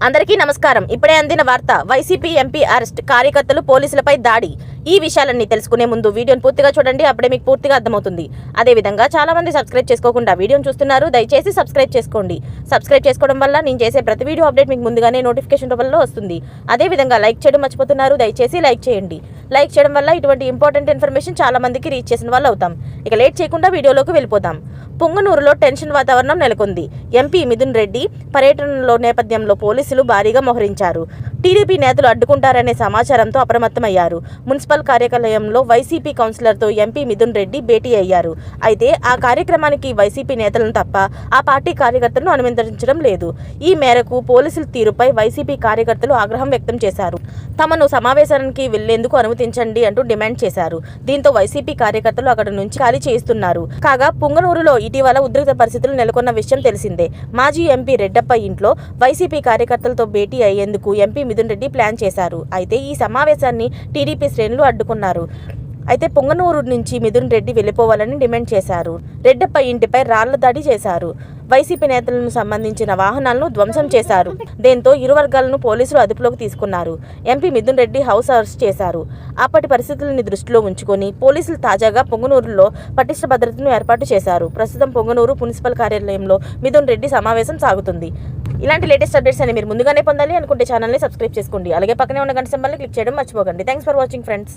అందరికీ నమస్కారం. ఇప్పుడే అందిన వార్త. వైసీపీ ఎంపీ అరెస్ట్, కార్యకర్తలు పోలీసులపై దాడి. ఈ విషయాలన్నీ తెలుసుకునే ముందు వీడియోని పూర్తిగా చూడండి, అప్పుడే మీకు పూర్తిగా అర్థమవుతుంది. అదేవిధంగా చాలా మంది సబ్స్క్రైబ్ చేసుకోకుండా వీడియోని చూస్తున్నారు, దయచేసి సబ్స్క్రైబ్ చేసుకోండి. సబ్స్క్రైబ్ చేసుకోవడం వల్ల నేను చేసే ప్రతి వీడియో అప్డేట్ మీకు ముందుగానే నోటిఫికేషన్ రూపంలో వస్తుంది. అదేవిధంగా లైక్ చేయడం మర్చిపోతున్నారు, దయచేసి లైక్ చేయండి. లైక్ చేయడం వల్ల ఇటువంటి ఇంపార్టెంట్ ఇన్ఫర్మేషన్ చాలా మందికి రీచ్ చేసిన వాళ్ళు అవుతాం. ఇక లేట్ చేయకుండా వీడియోలోకి వెళ్ళిపోతాం. పుంగనూరులో టెన్షన్ వాతావరణం నెలకొంది. ఎంపీ మిథున్ రెడ్డి పర్యటనలో నేపథ్యంలో పోలీసులు భారీగా మోహరించారు. టీడీపీ నేతలు అడ్డుకుంటారనే సమాచారంతో అప్రమత్తమయ్యారు. మున్సిపల్ కార్యాలయంలో వైసీపీ కౌన్సిలర్తో ఎంపీ మిథున్ రెడ్డి భేటీ అయ్యారు. అయితే ఆ కార్యక్రమానికి వైసీపీ నేతలను తప్ప ఆ పార్టీ కార్యకర్తలను అనుమతించడం లేదు. ఈ మేరకు పోలీసుల తీరుపై వైసీపీ కార్యకర్తలు ఆగ్రహం వ్యక్తం చేశారు. తమను సమావేశానికి వెళ్లేందుకు అనుమతించండి అంటూ డిమాండ్ చేశారు. దీంతో వైసీపీ కార్యకర్తలు అక్కడి నుంచి ఖాళీ చేయిస్తున్నారు. కాగా పుంగనూరులో ఇటీవల ఉద్రిక్త పరిస్థితులు నెలకొన్న విషయం తెలిసిందే. మాజీ ఎంపీ రెడ్డప్ప ఇంట్లో వైసీపీ కార్యకర్తలతో భేటీ అయ్యేందుకు ఎంపీ మిథున్ రెడ్డి ప్లాన్ చేశారు. అయితే ఈ సమావేశాన్ని టీడీపీ శ్రేణులు అడ్డుకున్నారు. అయితే పుంగనూరు నుంచి మిథున్ రెడ్డి వెళ్లిపోవాలని డిమాండ్ చేశారు. రెడ్డప్ప ఇంటిపై రాళ్ల దాడి చేశారు. వైసీపీ నేతలకు సంబంధించిన వాహనాలను ధ్వంసం చేశారు. దీంతో ఇరు వర్గాలను పోలీసులు అదుపులోకి తీసుకున్నారు. MP Mithun Reddy house arrest చేశారు. అప్పటి పరిస్థితులను దృష్టిలో ఉంచుకొని పోలీసులు తాజాగా పొంగనూరులో పటిష్ట భద్రతను ఏర్పాటు చేశారు. ప్రస్తుతం పొంగనూరు మున్సిపల్ కార్యాలయంలో మిథున్ రెడ్డి సమావేశం సాగుతుంది. ఇలాంటి లేటెస్ట్ అప్డేట్స్ అని మీరు ముందుగానే పొందాలి అనుకుంటే ఛానల్ని సబ్స్క్రైబ్ చేసుకోండి. అలాగే పక్కనే ఉన్న గంట సింబల్ని క్లిక్ చేయడం మర్చిపోకండి. Thanks for watching friends.